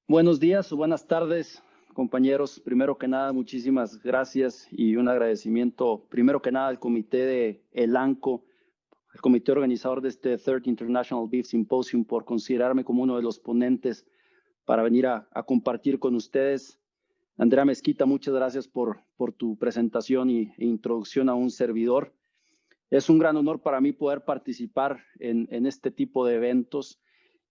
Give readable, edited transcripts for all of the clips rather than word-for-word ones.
Buenos días o buenas tardes, compañeros. Primero que nada, muchísimas gracias y un agradecimiento, primero que nada, al comité de ELANCO, el comité organizador de este Third International Beef Symposium, por considerarme como uno de los ponentes para venir a compartir con ustedes. Andrea Mezquita, muchas gracias por tu presentación e introducción a un servidor. Es un gran honor para mí poder participar en este tipo de eventos.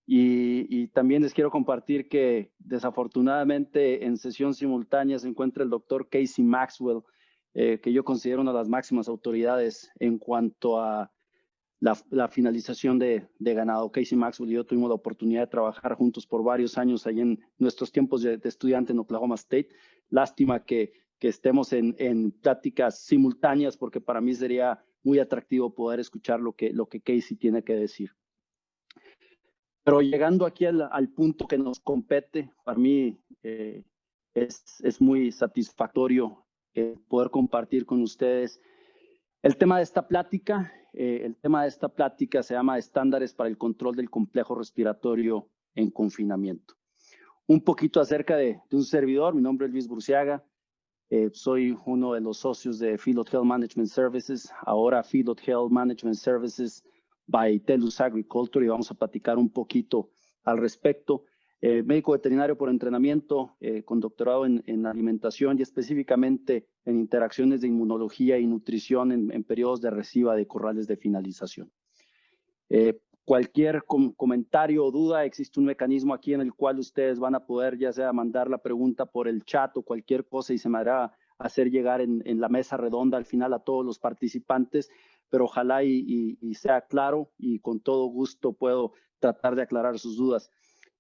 Y también les quiero compartir que desafortunadamente en sesión simultánea se encuentra el doctor Casey Maxwell, que yo considero una de las máximas autoridades en cuanto a la finalización de ganado. Casey Maxwell y yo tuvimos la oportunidad de trabajar juntos por varios años ahí en nuestros tiempos de estudiante en Oklahoma State. Lástima que estemos en pláticas simultáneas, porque para mí sería muy atractivo poder escuchar lo que Casey tiene que decir. Pero llegando aquí al punto que nos compete, para mí es muy satisfactorio poder compartir con ustedes el tema de esta plática. El tema de esta plática se llama Estándares para el control del complejo respiratorio en confinamiento. Un poquito acerca de un servidor. Mi nombre es Luis Burciaga. Soy uno de los socios de Philot Health Management Services, ahora Philot Health Management Services by TELUS Agriculture, y vamos a platicar un poquito al respecto. Médico veterinario por entrenamiento, con doctorado en alimentación y específicamente en interacciones de inmunología y nutrición en periodos de reciba de corrales de finalización. Cualquier comentario o duda, existe un mecanismo aquí en el cual ustedes van a poder ya sea mandar la pregunta por el chat o cualquier cosa, y se me hará hacer llegar en la mesa redonda al final a todos los participantes, pero ojalá y sea claro, y con todo gusto puedo tratar de aclarar sus dudas.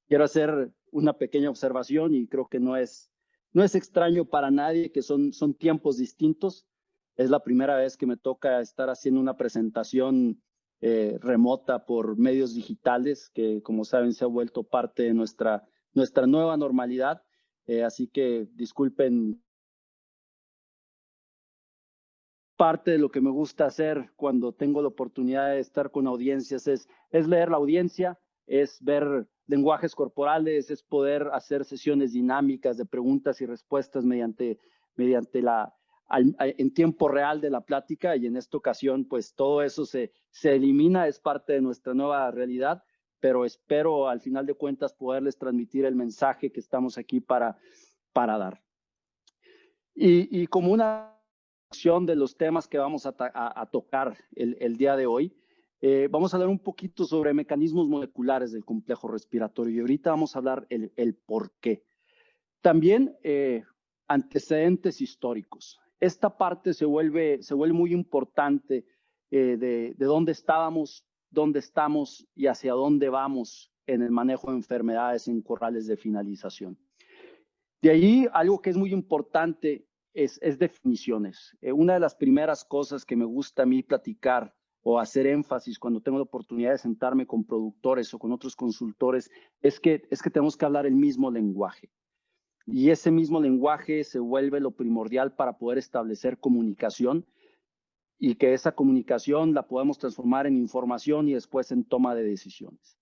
Quiero hacer una pequeña observación, y creo que no es extraño para nadie, que son tiempos distintos. Es la primera vez que me toca estar haciendo una presentación remota por medios digitales, que como saben se ha vuelto parte de nuestra nueva normalidad. Así que disculpen. Parte de lo que me gusta hacer cuando tengo la oportunidad de estar con audiencias es leer la audiencia, es ver lenguajes corporales, es poder hacer sesiones dinámicas de preguntas y respuestas mediante en tiempo real de la plática, y en esta ocasión pues todo eso se elimina, es parte de nuestra nueva realidad, pero espero al final de cuentas poderles transmitir el mensaje que estamos aquí para dar. Y como una de los temas que vamos a tocar el día de hoy, vamos a hablar un poquito sobre mecanismos moleculares del complejo respiratorio, y ahorita vamos a hablar el por qué. También antecedentes históricos. Esta parte se vuelve muy importante de dónde estábamos, dónde estamos y hacia dónde vamos en el manejo de enfermedades en corrales de finalización. De ahí, algo que es muy importante es definiciones. Una de las primeras cosas que me gusta a mí platicar o hacer énfasis cuando tengo la oportunidad de sentarme con productores o con otros consultores es que tenemos que hablar el mismo lenguaje. Y ese mismo lenguaje se vuelve lo primordial para poder establecer comunicación, y que esa comunicación la podemos transformar en información y después en toma de decisiones.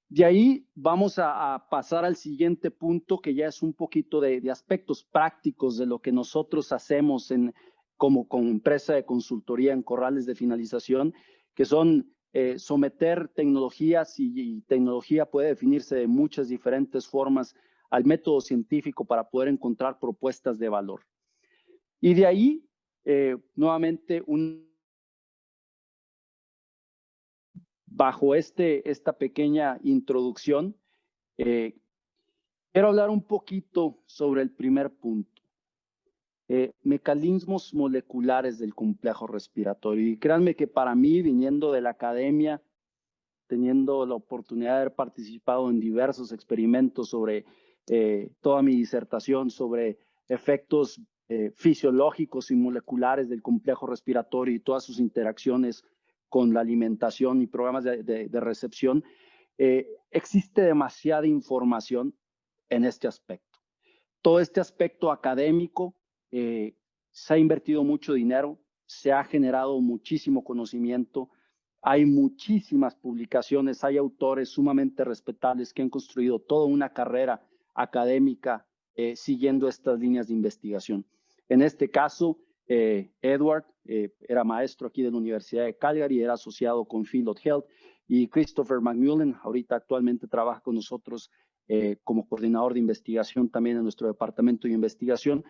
De ahí vamos a pasar al siguiente punto, que ya es un poquito de aspectos prácticos de lo que nosotros hacemos como empresa de consultoría en corrales de finalización, que son someter tecnologías, y tecnología puede definirse de muchas diferentes formas, al método científico para poder encontrar propuestas de valor. Y de ahí, nuevamente, bajo esta pequeña introducción, quiero hablar un poquito sobre el primer punto. Mecanismos moleculares del complejo respiratorio. Y créanme que para mí, viniendo de la academia, teniendo la oportunidad de haber participado en diversos experimentos sobre toda mi disertación sobre efectos fisiológicos y moleculares del complejo respiratorio y todas sus interacciones con la alimentación y programas de recepción, existe demasiada información en este aspecto. Todo este aspecto académico, se ha invertido mucho dinero, se ha generado muchísimo conocimiento, Hay muchísimas publicaciones, hay autores sumamente respetables que han construido toda una carrera académica siguiendo estas líneas de investigación. En este caso, Edward era maestro aquí de la Universidad de Calgary, era asociado con Field of Health, y Christopher McMullen ahorita actualmente trabaja con nosotros como coordinador de investigación también en nuestro departamento de investigación.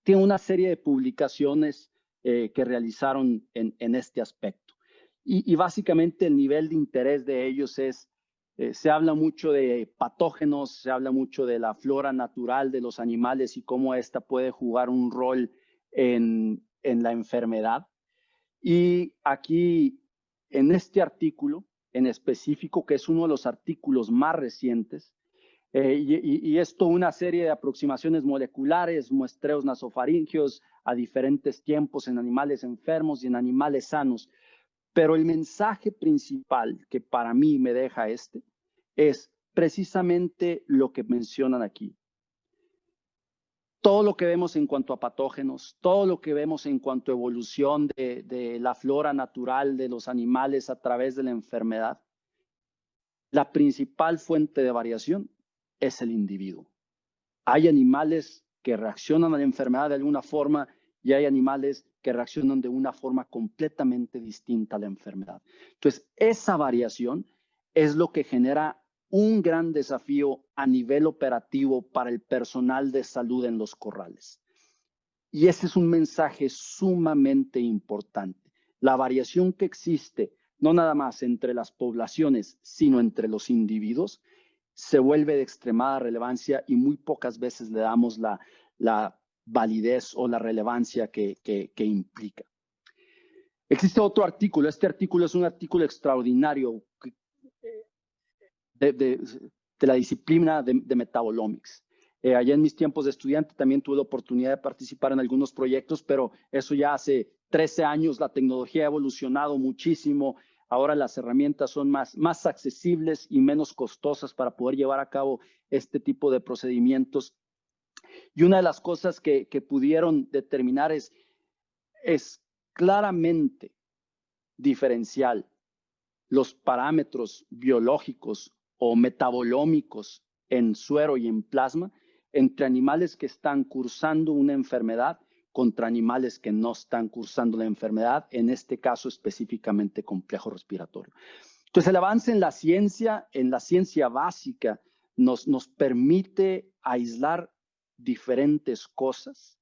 Tiene una serie de publicaciones que realizaron en este aspecto. Y básicamente el nivel de interés de ellos es, se habla mucho de patógenos, se habla mucho de la flora natural de los animales y cómo esta puede jugar un rol en la enfermedad. Y aquí, en este artículo en específico, que es uno de los artículos más recientes, y esto una serie de aproximaciones moleculares, muestreos nasofaringios a diferentes tiempos en animales enfermos y en animales sanos. Pero el mensaje principal que para mí me deja es precisamente lo que mencionan aquí. Todo lo que vemos en cuanto a patógenos, todo lo que vemos en cuanto a evolución de la flora natural de los animales a través de la enfermedad, la principal fuente de variación es el individuo. Hay animales que reaccionan a la enfermedad de alguna forma y hay animales que reaccionan de una forma completamente distinta a la enfermedad. Entonces, esa variación es lo que genera un gran desafío a nivel operativo para el personal de salud en los corrales. Y ese es un mensaje sumamente importante. La variación que existe, no nada más entre las poblaciones, sino entre los individuos, se vuelve de extremada relevancia y muy pocas veces le damos la validez o la relevancia que implica. Existe otro artículo. Este artículo es un artículo extraordinario de la disciplina de Metabolomics. Allá en mis tiempos de estudiante también tuve la oportunidad de participar en algunos proyectos, pero eso ya hace 13 años. La tecnología ha evolucionado muchísimo. Ahora las herramientas son más accesibles y menos costosas para poder llevar a cabo este tipo de procedimientos. Y una de las cosas que pudieron determinar es claramente diferencial los parámetros biológicos o metabolómicos en suero y en plasma entre animales que están cursando una enfermedad contra animales que no están cursando la enfermedad, en este caso específicamente complejo respiratorio. Entonces, el avance en la ciencia básica, nos permite aislar diferentes cosas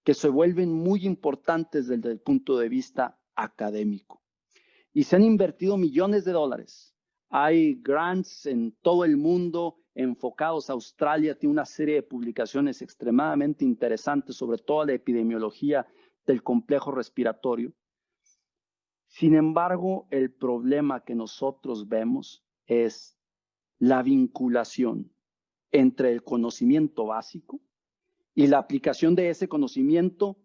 que se vuelven muy importantes desde el punto de vista académico. Y se han invertido millones de dólares. Hay grants en todo el mundo enfocados a Australia. Tiene una serie de publicaciones extremadamente interesantes sobre toda la epidemiología del complejo respiratorio. Sin embargo, el problema que nosotros vemos es la vinculación entre el conocimiento básico y la aplicación de ese conocimiento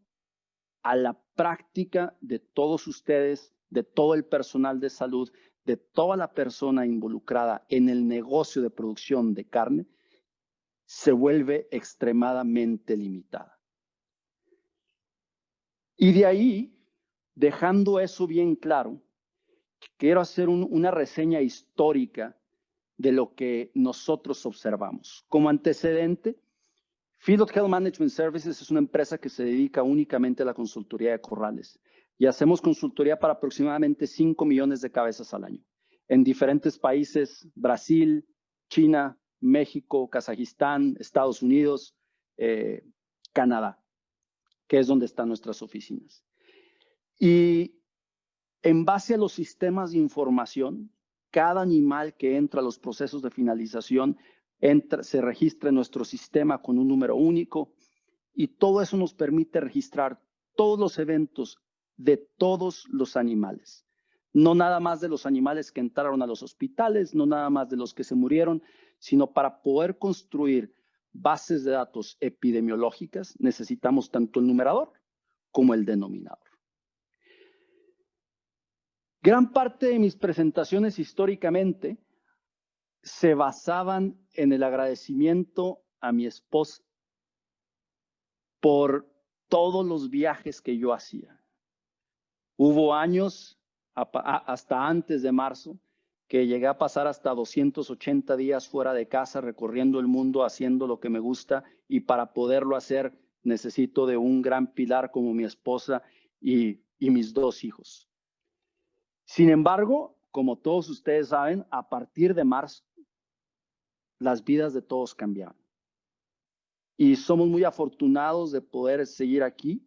a la práctica de todos ustedes, de todo el personal de salud, de toda la persona involucrada en el negocio de producción de carne, se vuelve extremadamente limitada. Y de ahí, dejando eso bien claro, quiero hacer una reseña histórica de lo que nosotros observamos. Como antecedente, Field of Health Management Services es una empresa que se dedica únicamente a la consultoría de corrales y hacemos consultoría para aproximadamente 5 millones de cabezas al año en diferentes países: Brasil, China, México, Kazajistán, Estados Unidos, Canadá, que es donde están nuestras oficinas. Y en base a los sistemas de información, cada animal que entra a los procesos de finalización se registra en nuestro sistema con un número único, y todo eso nos permite registrar todos los eventos de todos los animales. No nada más de los animales que entraron a los hospitales, no nada más de los que se murieron, sino para poder construir bases de datos epidemiológicas necesitamos tanto el numerador como el denominador. Gran parte de mis presentaciones históricamente se basaban en el agradecimiento a mi esposa por todos los viajes que yo hacía. Hubo años hasta antes de marzo, que llegué a pasar hasta 280 días fuera de casa, recorriendo el mundo, haciendo lo que me gusta, y para poderlo hacer necesito de un gran pilar como mi esposa y mis 2 hijos. Sin embargo, como todos ustedes saben, a partir de marzo, las vidas de todos cambiaron. Y somos muy afortunados de poder seguir aquí,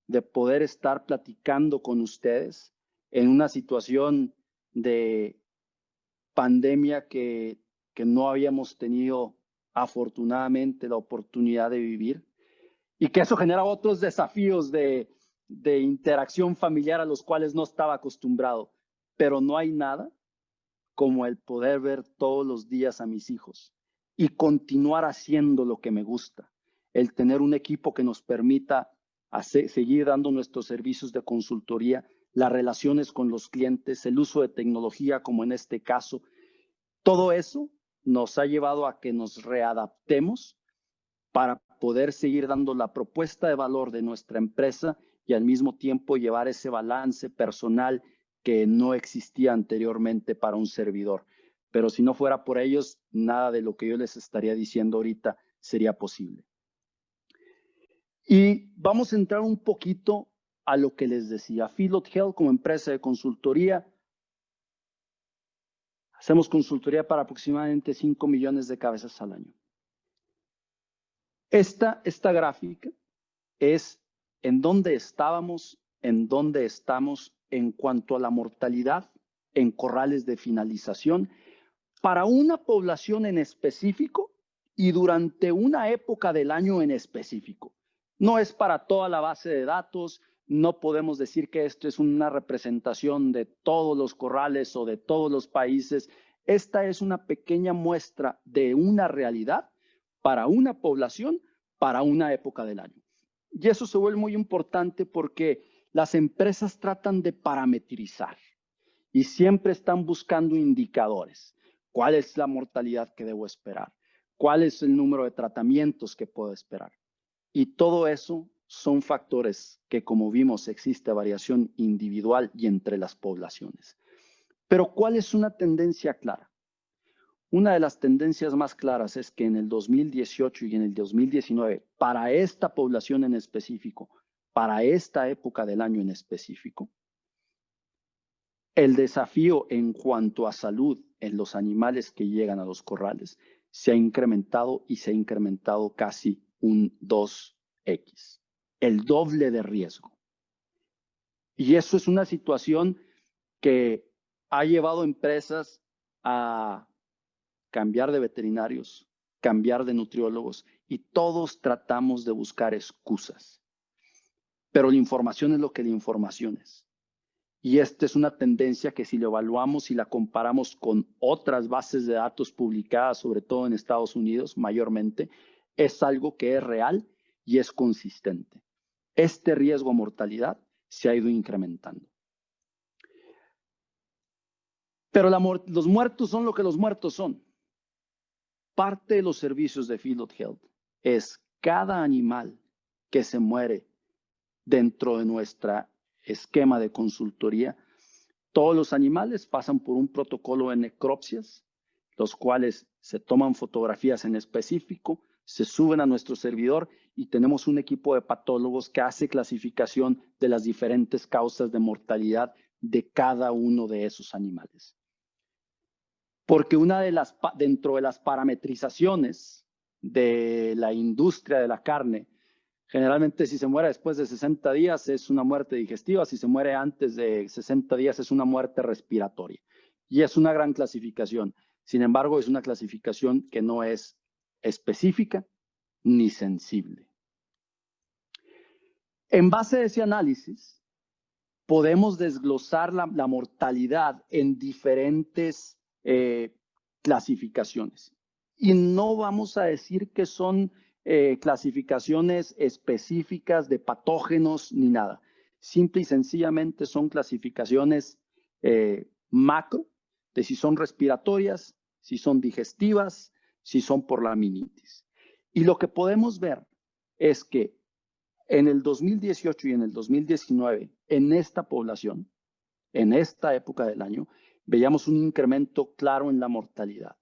de poder estar platicando con ustedes en una situación de pandemia que no habíamos tenido afortunadamente la oportunidad de vivir, y que eso genera otros desafíos de interacción familiar a los cuales no estaba acostumbrado. Pero no hay nada como el poder ver todos los días a mis hijos y continuar haciendo lo que me gusta, el tener un equipo que nos permita seguir dando nuestros servicios de consultoría, las relaciones con los clientes, el uso de tecnología como en este caso. Todo eso nos ha llevado a que nos readaptemos para poder seguir dando la propuesta de valor de nuestra empresa y al mismo tiempo llevar ese balance personal que no existía anteriormente para un servidor. Pero si no fuera por ellos, nada de lo que yo les estaría diciendo ahorita sería posible. Y vamos a entrar un poquito a lo que les decía. Philot Health, como empresa de consultoría, hacemos consultoría para aproximadamente 5 millones de cabezas al año. Esta gráfica es en dónde estábamos, en dónde estamos en cuanto a la mortalidad en corrales de finalización para una población en específico y durante una época del año en específico. No es para toda la base de datos, no podemos decir que esto es una representación de todos los corrales o de todos los países. Esta es una pequeña muestra de una realidad para una población, para una época del año. Y eso se vuelve muy importante porque las empresas tratan de parametrizar y siempre están buscando indicadores. ¿Cuál es la mortalidad que debo esperar? ¿Cuál es el número de tratamientos que puedo esperar? Y todo eso son factores que, como vimos, existe variación individual y entre las poblaciones. Pero ¿cuál es una tendencia clara? Una de las tendencias más claras es que en el 2018 y en el 2019, para esta población en específico, para esta época del año en específico, el desafío en cuanto a salud en los animales que llegan a los corrales se ha incrementado y se ha incrementado casi un 2x, el doble de riesgo. Y eso es una situación que ha llevado a empresas a cambiar de veterinarios, cambiar de nutriólogos, y todos tratamos de buscar excusas. Pero la información es lo que la información es. Y esta es una tendencia que si lo evaluamos y la comparamos con otras bases de datos publicadas, sobre todo en Estados Unidos mayormente, es algo que es real y es consistente. Este riesgo a mortalidad se ha ido incrementando. Pero los muertos son lo que los muertos son. Parte de los servicios de Philot Health es cada animal que se muere dentro de nuestra esquema de consultoría. Todos los animales pasan por un protocolo de necropsias, los cuales se toman fotografías en específico, se suben a nuestro servidor y tenemos un equipo de patólogos que hace clasificación de las diferentes causas de mortalidad de cada uno de esos animales. Porque dentro de las parametrizaciones de la industria de la carne, generalmente si se muere después de 60 días es una muerte digestiva, si se muere antes de 60 días es una muerte respiratoria. Y es una gran clasificación. Sin embargo, es una clasificación que no es específica ni sensible. En base a ese análisis, podemos desglosar la mortalidad en diferentes clasificaciones. Y no vamos a decir que son clasificaciones específicas de patógenos ni nada. Simple y sencillamente son clasificaciones macro de si son respiratorias, si son digestivas, si son por laminitis. Y lo que podemos ver es que en el 2018 y en el 2019, en esta población, en esta época del año, veíamos un incremento claro en la mortalidad.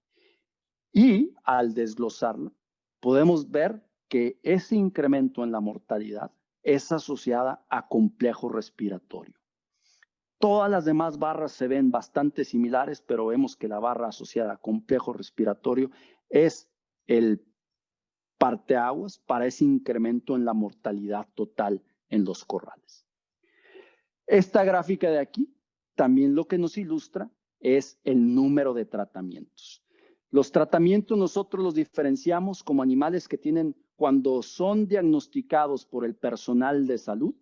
Y al desglosarla, podemos ver que ese incremento en la mortalidad es asociada a complejo respiratorio. Todas las demás barras se ven bastante similares, pero vemos que la barra asociada a complejo respiratorio es el parteaguas para ese incremento en la mortalidad total en los corrales. Esta gráfica de aquí también lo que nos ilustra es el número de tratamientos. Los tratamientos nosotros los diferenciamos como animales que tienen, cuando son diagnosticados por el personal de salud,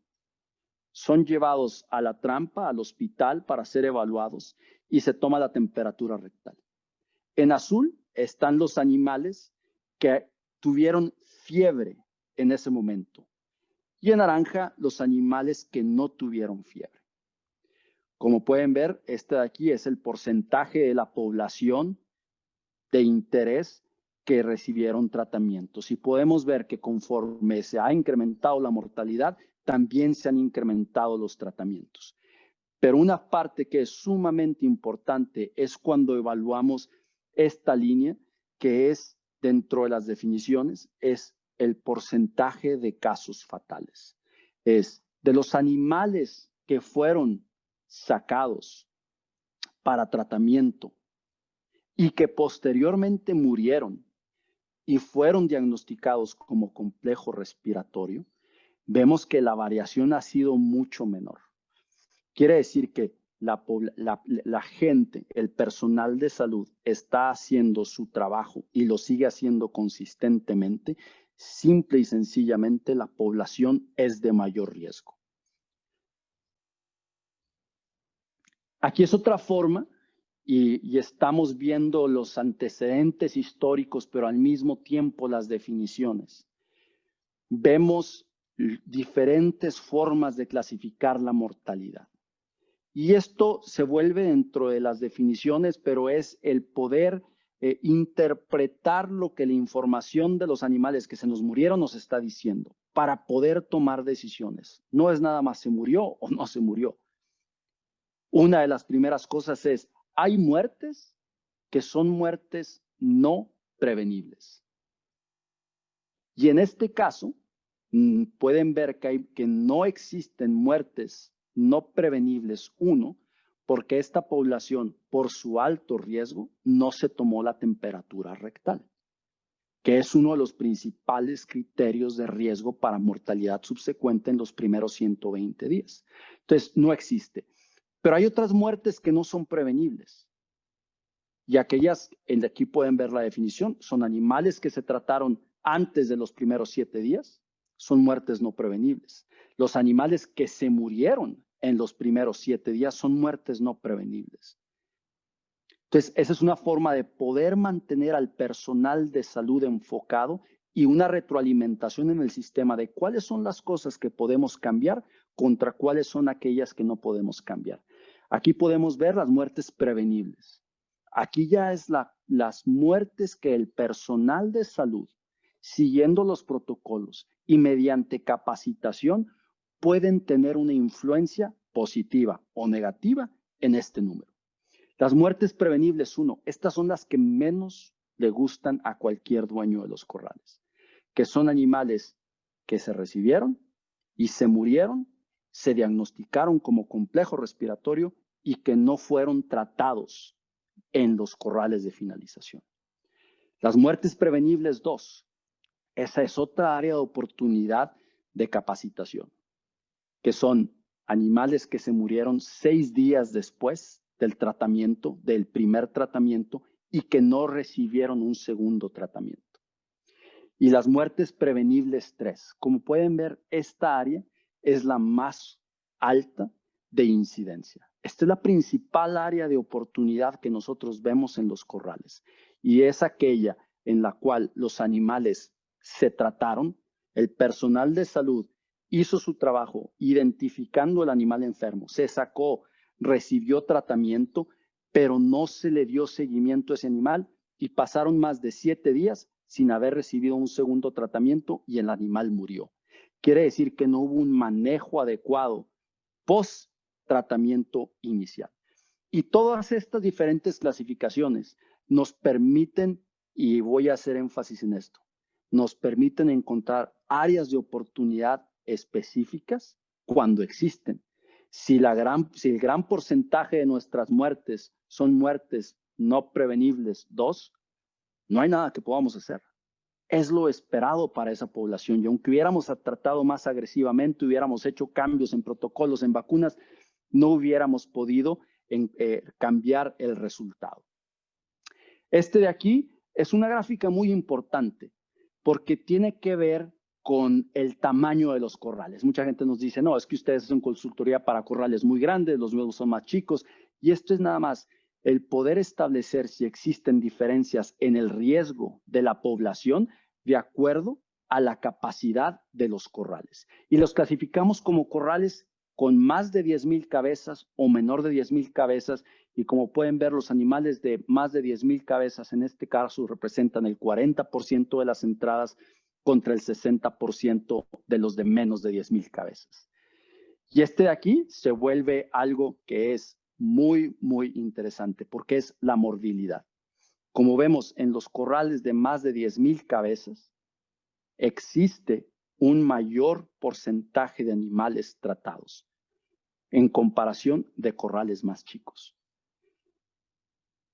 son llevados a la trampa, al hospital para ser evaluados y se toma la temperatura rectal. En azul están los animales que tuvieron fiebre en ese momento y en naranja los animales que no tuvieron fiebre. Como pueden ver, este de aquí es el porcentaje de la población de interés que recibieron tratamientos. Y podemos ver que conforme se ha incrementado la mortalidad, también se han incrementado los tratamientos. Pero una parte que es sumamente importante es cuando evaluamos esta línea, que es dentro de las definiciones, es el porcentaje de casos fatales. Es de los animales que fueron sacados para tratamiento y que posteriormente murieron y fueron diagnosticados como complejo respiratorio, vemos que la variación ha sido mucho menor. Quiere decir que la gente, el personal de salud, está haciendo su trabajo y lo sigue haciendo consistentemente. Simple y sencillamente, la población es de mayor riesgo. Aquí es otra forma y estamos viendo los antecedentes históricos, pero al mismo tiempo las definiciones. Vemos diferentes formas de clasificar la mortalidad. Y esto se vuelve dentro de las definiciones, pero es el poder interpretar lo que la información de los animales que se nos murieron nos está diciendo para poder tomar decisiones. No es nada más se murió o no se murió. Una de las primeras cosas es, hay muertes que son muertes no prevenibles. Y en este caso, pueden ver que no existen muertes no prevenibles, uno, porque esta población, por su alto riesgo, no se tomó la temperatura rectal, que es uno de los principales criterios de riesgo para mortalidad subsecuente en los primeros 120 días. Entonces, no existe. Pero hay otras muertes que no son prevenibles. Y aquellas, aquí pueden ver la definición, son animales que se trataron antes de los primeros 7 días, son muertes no prevenibles. Los animales que se murieron en los primeros 7 días son muertes no prevenibles. Entonces, esa es una forma de poder mantener al personal de salud enfocado y una retroalimentación en el sistema de cuáles son las cosas que podemos cambiar contra cuáles son aquellas que no podemos cambiar. Aquí podemos ver las muertes prevenibles. Aquí ya es las muertes que el personal de salud, siguiendo los protocolos y mediante capacitación, pueden tener una influencia positiva o negativa en este número. Las muertes prevenibles, uno, estas son las que menos le gustan a cualquier dueño de los corrales, que son animales que se recibieron y se murieron, se diagnosticaron como complejo respiratorio y que no fueron tratados en los corrales de finalización. Las muertes prevenibles, dos, esa es otra área de oportunidad de capacitación, que son animales que se murieron 6 días después del tratamiento, del primer tratamiento, y que no recibieron un segundo tratamiento. Y las muertes prevenibles 3. Como pueden ver, esta área es la más alta de incidencia. Esta es la principal área de oportunidad que nosotros vemos en los corrales. Y es aquella en la cual los animales se trataron, el personal de salud hizo su trabajo identificando el animal enfermo, se sacó, recibió tratamiento, pero no se le dio seguimiento a ese animal y pasaron más de 7 días sin haber recibido un segundo tratamiento y el animal murió. Quiere decir que no hubo un manejo adecuado post tratamiento inicial. Y todas estas diferentes clasificaciones nos permiten, y voy a hacer énfasis en esto, nos permiten encontrar áreas de oportunidad específicas cuando existen. Si el gran porcentaje de nuestras muertes son muertes no prevenibles, no hay nada que podamos hacer. Es lo esperado para esa población. Y aunque hubiéramos tratado más agresivamente, hubiéramos hecho cambios en protocolos, en vacunas, no hubiéramos podido cambiar el resultado. Este de aquí es una gráfica muy importante porque tiene que ver con el tamaño de los corrales. Mucha gente nos dice, no, es que ustedes hacen consultoría para corrales muy grandes, los míos son más chicos. Y esto es nada más el poder establecer si existen diferencias en el riesgo de la población de acuerdo a la capacidad de los corrales. Y los clasificamos como corrales con más de 10,000 cabezas o menor de 10,000 cabezas. Y como pueden ver, los animales de más de 10,000 cabezas en este caso representan el 40% de las entradas contra el 60% de los de menos de 10,000 cabezas. Y este de aquí se vuelve algo que es muy, muy interesante porque es la morbilidad. Como vemos en los corrales de más de 10,000 cabezas, existe un mayor porcentaje de animales tratados en comparación de corrales más chicos.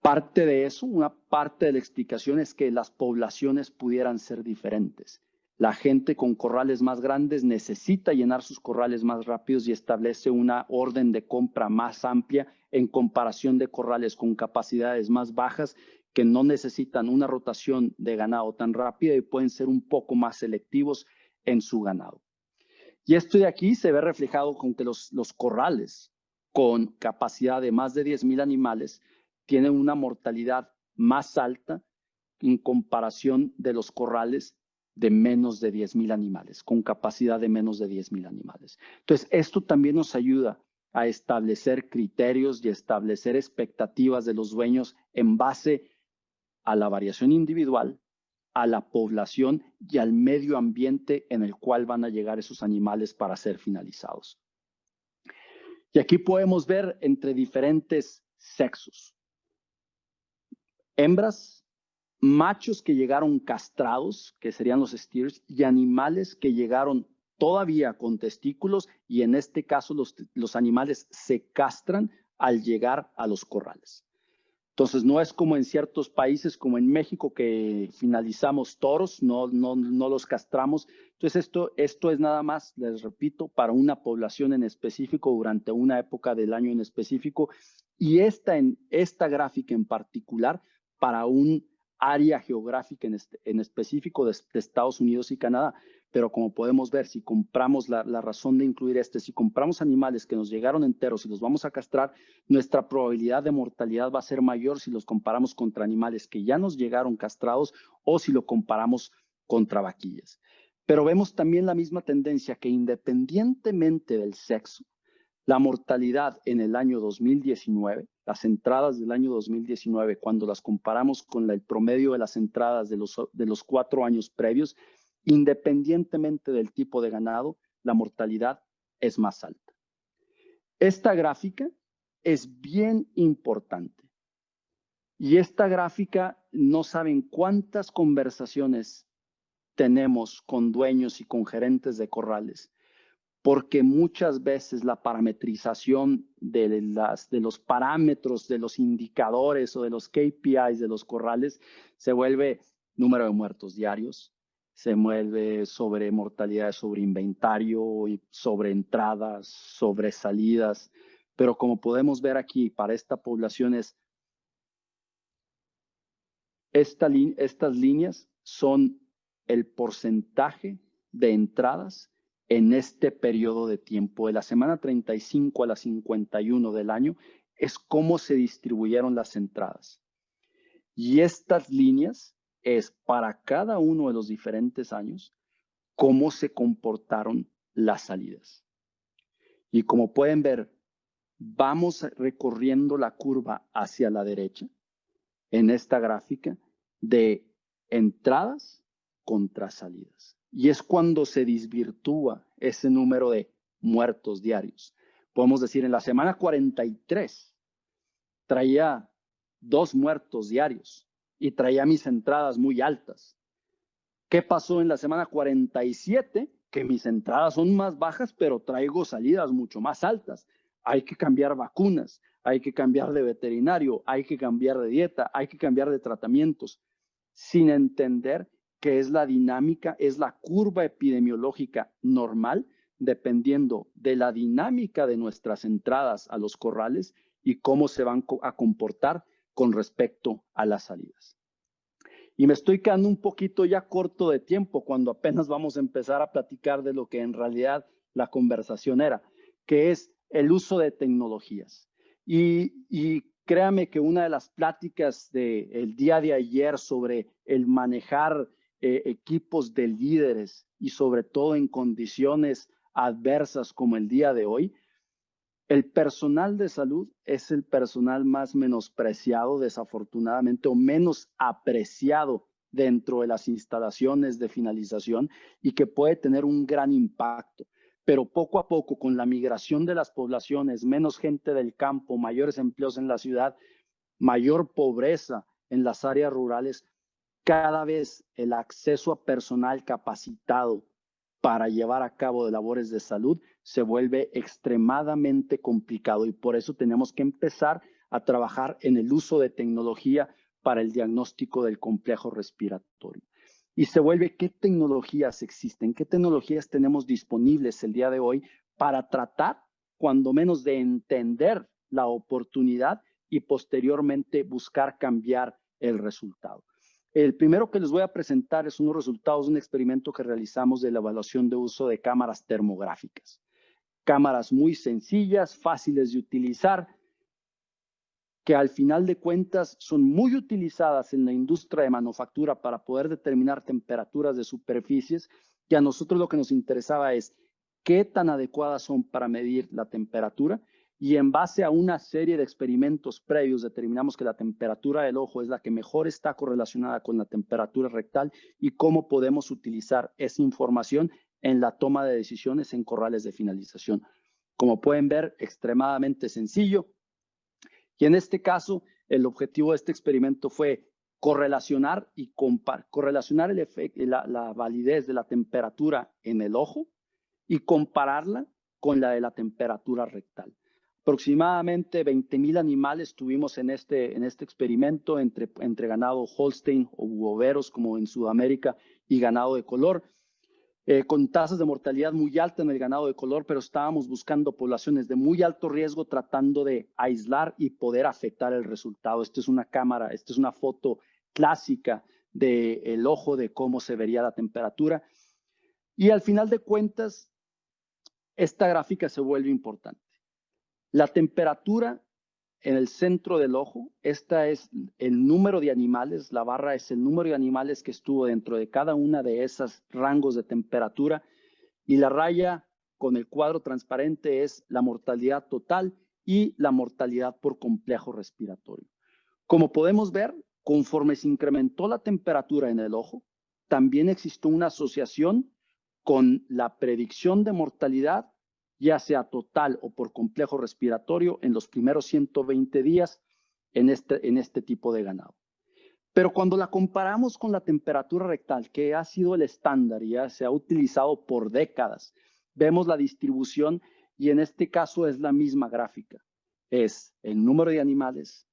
Parte de eso, una parte de la explicación es que las poblaciones pudieran ser diferentes. La gente con corrales más grandes necesita llenar sus corrales más rápidos y establece una orden de compra más amplia en comparación de corrales con capacidades más bajas que no necesitan una rotación de ganado tan rápida y pueden ser un poco más selectivos en su ganado. Y esto de aquí se ve reflejado con que los corrales con capacidad de más de 10,000 animales tienen una mortalidad más alta en comparación de los corrales de menos de 10,000 animales, con capacidad de menos de 10,000 animales. Entonces, esto también nos ayuda a establecer criterios y establecer expectativas de los dueños en base a la variación individual, a la población y al medio ambiente en el cual van a llegar esos animales para ser finalizados. Y aquí podemos ver entre diferentes sexos. Hembras, machos que llegaron castrados, que serían los steers, y animales que llegaron todavía con testículos, y en este caso los animales se castran al llegar a los corrales. Entonces, no es como en ciertos países, como en México, que finalizamos toros, no los castramos. Entonces, esto es nada más, les repito, para una población en específico, durante una época del año en específico, y esta gráfica en particular para un área geográfica en específico de Estados Unidos y Canadá. Pero como podemos ver, si compramos la razón de incluir si compramos animales que nos llegaron enteros y los vamos a castrar, nuestra probabilidad de mortalidad va a ser mayor si los comparamos contra animales que ya nos llegaron castrados o si lo comparamos contra vaquillas. Pero vemos también la misma tendencia que independientemente del sexo, la mortalidad en el año 2019, las entradas del año 2019, cuando las comparamos con el promedio de las entradas de los 4 años previos, independientemente del tipo de ganado, la mortalidad es más alta. Esta gráfica es bien importante. Y esta gráfica, no saben cuántas conversaciones tenemos con dueños y con gerentes de corrales, porque muchas veces la parametrización de los parámetros, de los indicadores o de los KPIs de los corrales se vuelve número de muertos diarios, se mueve sobre mortalidad, sobre inventario, y sobre entradas, sobre salidas. Pero como podemos ver aquí, para esta población estas líneas son el porcentaje de entradas en este periodo de tiempo, de la semana 35 a la 51 del año, es cómo se distribuyeron las entradas. Y estas líneas es para cada uno de los diferentes años, cómo se comportaron las salidas. Y como pueden ver, vamos recorriendo la curva hacia la derecha en esta gráfica de entradas contra salidas. Y es cuando se desvirtúa ese número de muertos diarios. podemos decir, en la semana 43 traía 2 muertos diarios y traía mis entradas muy altas. ¿Qué pasó en la semana 47? Que mis entradas son más bajas, pero traigo salidas mucho más altas. Hay que cambiar vacunas, hay que cambiar de veterinario, hay que cambiar de dieta, hay que cambiar de tratamientos, sin entender que es la dinámica, es la curva epidemiológica normal, dependiendo de la dinámica de nuestras entradas a los corrales y cómo se van a comportar con respecto a las salidas. Y me estoy quedando un poquito ya corto de tiempo cuando apenas vamos a empezar a platicar de lo que en realidad la conversación era, que es el uso de tecnologías. Y créame que una de las pláticas del día de ayer sobre el manejar equipos de líderes y sobre todo en condiciones adversas como el día de hoy, el personal de salud es el personal más menospreciado, desafortunadamente, o menos apreciado dentro de las instalaciones de finalización y que puede tener un gran impacto. Pero poco a poco, con la migración de las poblaciones, menos gente del campo, mayores empleos en la ciudad, mayor pobreza en las áreas rurales, cada vez el acceso a personal capacitado para llevar a cabo de labores de salud se vuelve extremadamente complicado y por eso tenemos que empezar a trabajar en el uso de tecnología para el diagnóstico del complejo respiratorio. Y se vuelve, ¿qué tecnologías existen? ¿Qué tecnologías tenemos disponibles el día de hoy para tratar, cuando menos, de entender la oportunidad y posteriormente buscar cambiar el resultado? El primero que les voy a presentar es unos resultados de un experimento que realizamos de la evaluación de uso de cámaras termográficas. Cámaras muy sencillas, fáciles de utilizar, que al final de cuentas son muy utilizadas en la industria de manufactura para poder determinar temperaturas de superficies, y a nosotros lo que nos interesaba es qué tan adecuadas son para medir la temperatura, y en base a una serie de experimentos previos determinamos que la temperatura del ojo es la que mejor está correlacionada con la temperatura rectal y cómo podemos utilizar esa información en la toma de decisiones en corrales de finalización. Como pueden ver, extremadamente sencillo. Y en este caso, el objetivo de este experimento fue correlacionar la validez de la temperatura en el ojo y compararla con la de la temperatura rectal. Aproximadamente 20,000 animales tuvimos en este experimento entre ganado Holstein o boveros como en Sudamérica y ganado de color. Con tasas de mortalidad muy altas en el ganado de color, pero estábamos buscando poblaciones de muy alto riesgo tratando de aislar y poder afectar el resultado. Esta es una foto clásica del ojo, de cómo se vería la temperatura. Y al final de cuentas, esta gráfica se vuelve importante. La temperatura en el centro del ojo, esta es el número de animales, la barra es el número de animales que estuvo dentro de cada una de esos rangos de temperatura, y la raya con el cuadro transparente es la mortalidad total y la mortalidad por complejo respiratorio. Como podemos ver, conforme se incrementó la temperatura en el ojo, también existió una asociación con la predicción de mortalidad, ya sea total o por complejo respiratorio, en los primeros 120 días en este tipo de ganado. Pero cuando la comparamos con la temperatura rectal, que ha sido el estándar y ya se ha utilizado por décadas, vemos la distribución y en este caso es la misma gráfica. Es el número de animales,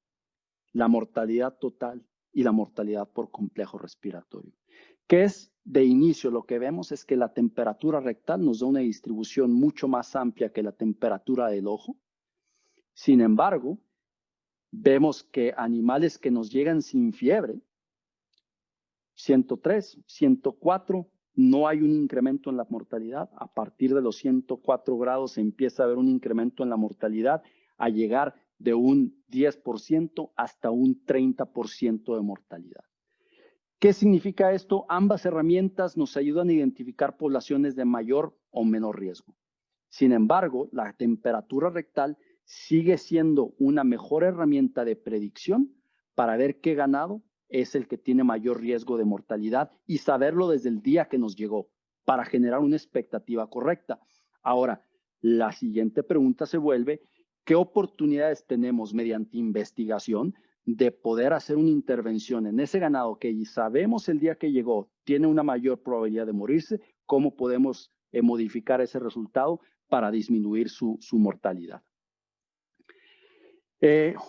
la mortalidad total y la mortalidad por complejo respiratorio. Que es de inicio lo que vemos es que la temperatura rectal nos da una distribución mucho más amplia que la temperatura del ojo. Sin embargo, vemos que animales que nos llegan sin fiebre, 103, 104, no hay un incremento en la mortalidad. A partir de los 104 grados se empieza a ver un incremento en la mortalidad a llegar de un 10% hasta un 30% de mortalidad. ¿Qué significa esto? Ambas herramientas nos ayudan a identificar poblaciones de mayor o menor riesgo. Sin embargo, la temperatura rectal sigue siendo una mejor herramienta de predicción para ver qué ganado es el que tiene mayor riesgo de mortalidad y saberlo desde el día que nos llegó para generar una expectativa correcta. Ahora, La siguiente pregunta se vuelve, ¿qué oportunidades tenemos mediante investigación de poder hacer una intervención en ese ganado que sabemos el día que llegó tiene una mayor probabilidad de morirse? ¿Cómo podemos modificar ese resultado para disminuir su mortalidad?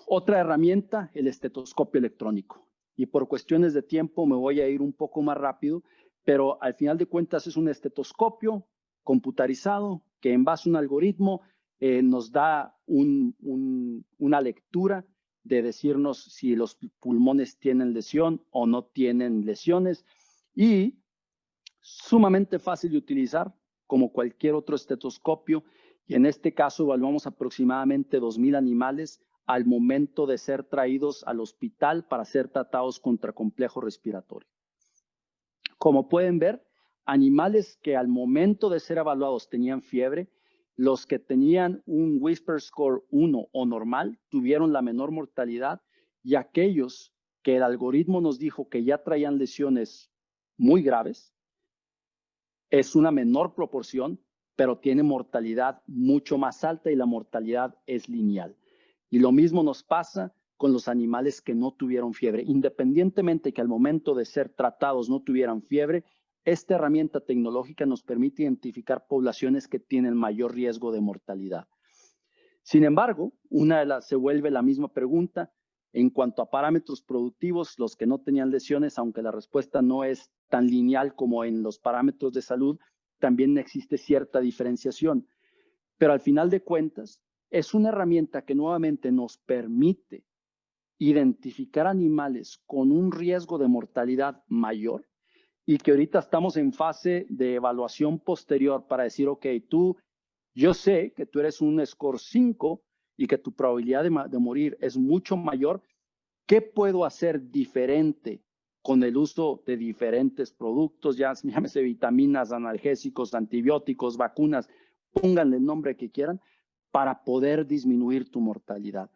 Otra herramienta, el estetoscopio electrónico. Y por cuestiones de tiempo me voy a ir un poco más rápido, pero al final de cuentas es un estetoscopio computarizado que en base a un algoritmo nos da una lectura de decirnos si los pulmones tienen lesión o no tienen lesiones, y sumamente fácil de utilizar como cualquier otro estetoscopio. Y en este caso evaluamos aproximadamente 2,000 animales al momento de ser traídos al hospital para ser tratados contra complejo respiratorio. Como pueden ver, animales que al momento de ser evaluados tenían fiebre, los que tenían un Whisper Score 1 o normal tuvieron la menor mortalidad, y aquellos que el algoritmo nos dijo que ya traían lesiones muy graves, es una menor proporción, pero tiene mortalidad mucho más alta y la mortalidad es lineal. Y lo mismo nos pasa con los animales que no tuvieron fiebre. Independientemente que al momento de ser tratados no tuvieran fiebre, esta herramienta tecnológica nos permite identificar poblaciones que tienen mayor riesgo de mortalidad. Sin embargo, se vuelve la misma pregunta en cuanto a parámetros productivos, los que no tenían lesiones, aunque la respuesta no es tan lineal como en los parámetros de salud, también existe cierta diferenciación. Pero al final de cuentas, es una herramienta que nuevamente nos permite identificar animales con un riesgo de mortalidad mayor, y que ahorita estamos en fase de evaluación posterior para decir, ok, yo sé que tú eres un score 5 y que tu probabilidad de morir es mucho mayor. ¿Qué puedo hacer diferente con el uso de diferentes productos, llámese vitaminas, analgésicos, antibióticos, vacunas, pónganle el nombre que quieran, para poder disminuir tu mortalidad?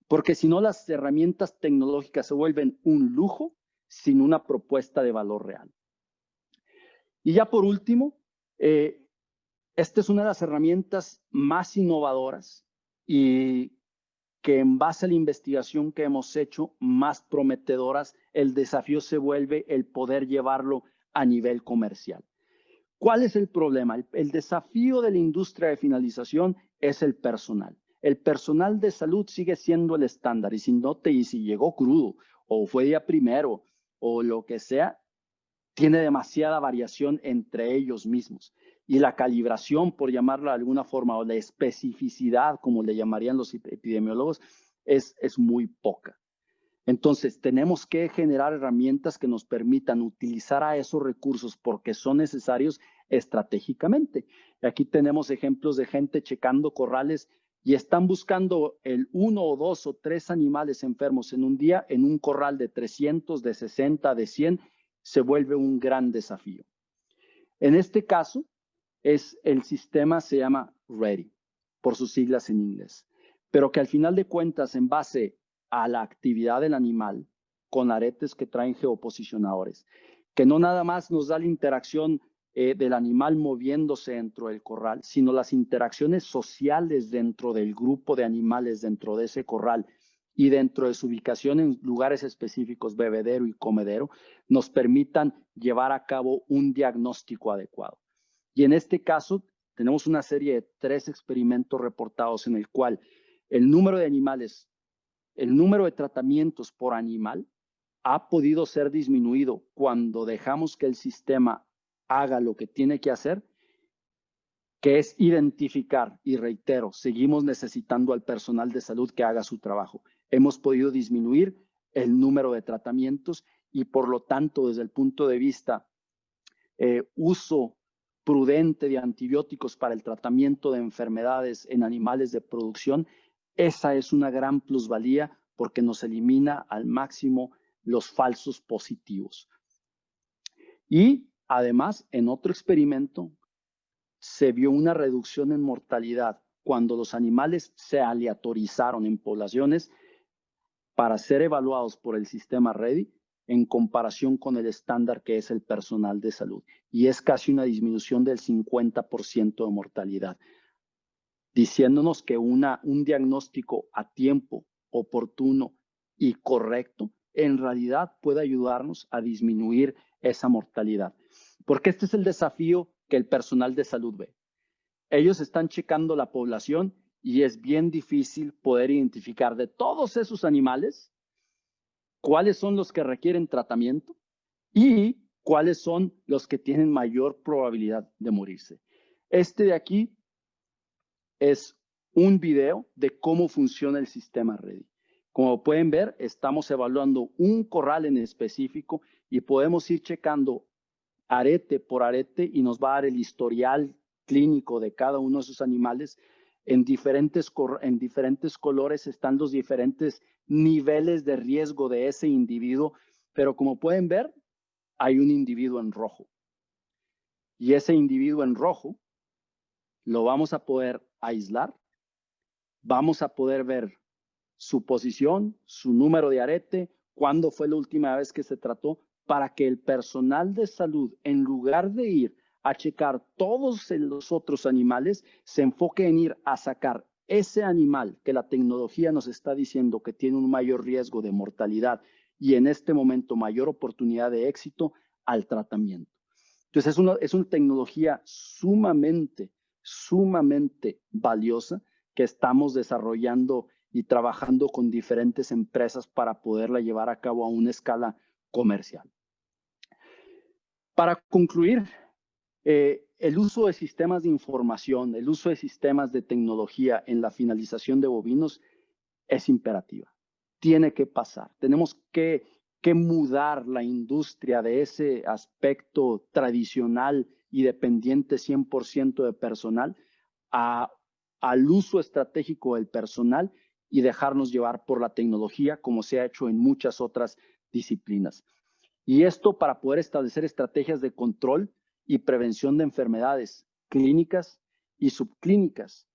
Porque si no, las herramientas tecnológicas se vuelven un lujo sin una propuesta de valor real. Y ya por último, esta es una de las herramientas más innovadoras y que en base a la investigación que hemos hecho, más prometedoras. El desafío se vuelve el poder llevarlo a nivel comercial. ¿Cuál es el problema? El desafío de la industria de finalización es el personal. El personal de salud sigue siendo el estándar, y si llegó crudo o fue día primero o lo que sea, tiene demasiada variación entre ellos mismos. Y la calibración, por llamarla de alguna forma, o la especificidad, como le llamarían los epidemiólogos, es muy poca. Entonces, tenemos que generar herramientas que nos permitan utilizar a esos recursos porque son necesarios estratégicamente. Aquí tenemos ejemplos de gente checando corrales y están buscando el 1 o 2 o 3 animales enfermos en un día en un corral de 300, de 60, de 100. Se vuelve un gran desafío. En este caso, el sistema se llama READY, por sus siglas en inglés, pero que al final de cuentas, en base a la actividad del animal, con aretes que traen geoposicionadores, que no nada más nos da la interacción del animal moviéndose dentro del corral, sino las interacciones sociales dentro del grupo de animales dentro de ese corral y dentro de su ubicación en lugares específicos, bebedero y comedero, nos permitan llevar a cabo un diagnóstico adecuado. Y en este caso, tenemos una serie de 3 experimentos reportados en el cual el número de animales, el número de tratamientos por animal ha podido ser disminuido cuando dejamos que el sistema haga lo que tiene que hacer, que es identificar, y reitero, seguimos necesitando al personal de salud que haga su trabajo. Hemos podido disminuir el número de tratamientos y por lo tanto, desde el punto de vista uso prudente de antibióticos para el tratamiento de enfermedades en animales de producción, esa es una gran plusvalía porque nos elimina al máximo los falsos positivos. Y además, en otro experimento, se vio una reducción en mortalidad cuando los animales se aleatorizaron en poblaciones para ser evaluados por el sistema READY en comparación con el estándar que es el personal de salud. Y es casi una disminución del 50% de mortalidad. diciéndonos que un diagnóstico a tiempo, oportuno y correcto, en realidad puede ayudarnos a disminuir esa mortalidad. Porque este es el desafío que el personal de salud ve. Ellos están checando la población y es bien difícil poder identificar de todos esos animales cuáles son los que requieren tratamiento y cuáles son los que tienen mayor probabilidad de morirse. Este de aquí es un video de cómo funciona el sistema Ready. Como pueden ver, estamos evaluando un corral en específico y podemos ir checando arete por arete y nos va a dar el historial clínico de cada uno de esos animales. En diferentes colores están los diferentes niveles de riesgo de ese individuo, pero como pueden ver, hay un individuo en rojo. Y ese individuo en rojo lo vamos a poder aislar, vamos a poder ver su posición, su número de arete, cuándo fue la última vez que se trató, para que el personal de salud, en lugar de ir a checar todos los otros animales, se enfoque en ir a sacar ese animal que la tecnología nos está diciendo que tiene un mayor riesgo de mortalidad y en este momento mayor oportunidad de éxito al tratamiento. Entonces es una tecnología sumamente valiosa que estamos desarrollando y trabajando con diferentes empresas para poderla llevar a cabo a una escala comercial. Para concluir, el uso de sistemas de información, el uso de sistemas de tecnología en la finalización de bovinos es imperativa. Tiene que pasar. Tenemos que mudar la industria de ese aspecto tradicional y dependiente 100% de personal al uso estratégico del personal y dejarnos llevar por la tecnología como se ha hecho en muchas otras disciplinas. Y esto para poder establecer estrategias de control y prevención de enfermedades clínicas y subclínicas.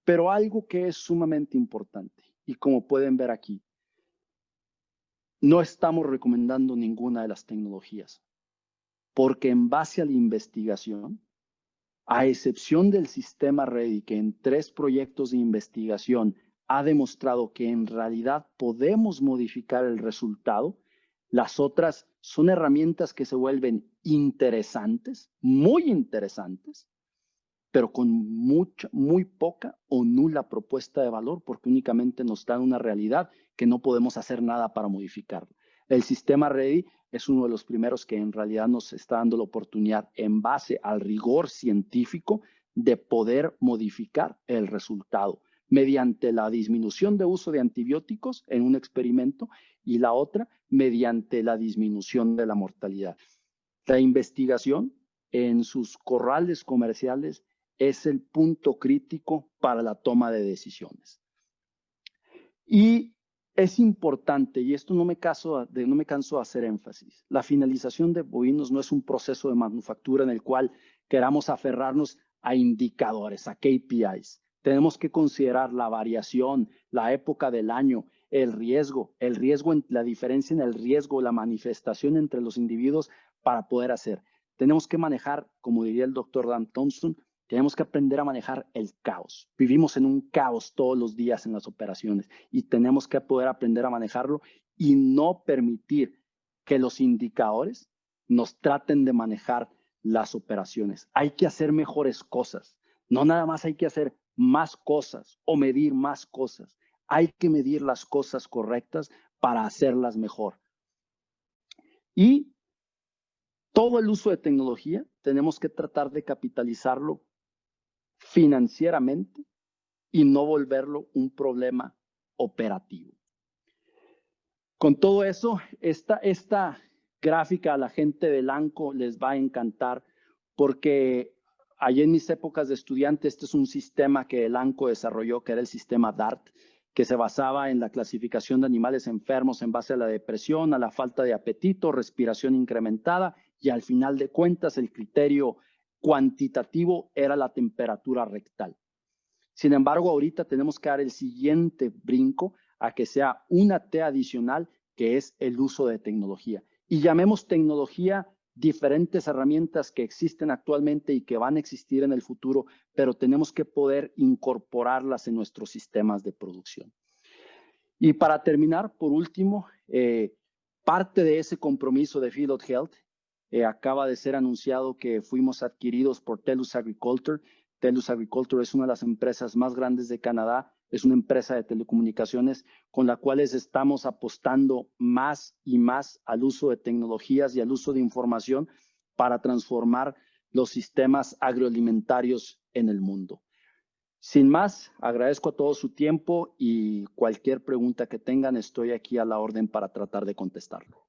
Pero algo que es sumamente importante, y como pueden ver aquí, no estamos recomendando ninguna de las tecnologías, porque en base a la investigación, a excepción del sistema Ready, que en 3 proyectos de investigación ha demostrado que en realidad podemos modificar el resultado, las otras son herramientas que se vuelven interesantes, muy interesantes, pero con muy poca o nula propuesta de valor, porque únicamente nos dan una realidad que no podemos hacer nada para modificarla. El sistema Ready es uno de los primeros que en realidad nos está dando la oportunidad, en base al rigor científico, de poder modificar el resultado mediante la disminución de uso de antibióticos en un experimento y la otra mediante la disminución de la mortalidad. La investigación en sus corrales comerciales es el punto crítico para la toma de decisiones. Y es importante, y esto no me canso de hacer énfasis, la finalización de bovinos no es un proceso de manufactura en el cual queramos aferrarnos a indicadores, a KPIs. Tenemos que considerar la variación, la época del año, el riesgo, la diferencia en el riesgo, la manifestación entre los individuos para poder hacer. Tenemos que manejar, como diría el doctor Dan Thompson, tenemos que aprender a manejar el caos. Vivimos en un caos todos los días en las operaciones y tenemos que poder aprender a manejarlo y no permitir que los indicadores nos traten de manejar las operaciones. Hay que hacer mejores cosas. No nada más hay que hacer más cosas o medir más cosas. Hay que medir las cosas correctas para hacerlas mejor. Y todo el uso de tecnología tenemos que tratar de capitalizarlo financieramente y no volverlo un problema operativo. Con todo eso, esta gráfica a la gente del ANCO les va a encantar porque allá en mis épocas de estudiante, este es un sistema que el ANCO desarrolló, que era el sistema DART, que se basaba en la clasificación de animales enfermos en base a la depresión, a la falta de apetito, respiración incrementada y al final de cuentas el criterio cuantitativo era la temperatura rectal. Sin embargo, ahorita tenemos que dar el siguiente brinco a que sea una T adicional, que es el uso de tecnología. Y llamemos tecnología diferentes herramientas que existen actualmente y que van a existir en el futuro, pero tenemos que poder incorporarlas en nuestros sistemas de producción. Y para terminar, por último, parte de ese compromiso de Philot Health acaba de ser anunciado que fuimos adquiridos por TELUS Agriculture. TELUS Agriculture es una de las empresas más grandes de Canadá, es una empresa de telecomunicaciones con la cual estamos apostando más y más al uso de tecnologías y al uso de información para transformar los sistemas agroalimentarios en el mundo. Sin más, agradezco a todos su tiempo y cualquier pregunta que tengan, estoy aquí a la orden para tratar de contestarlo.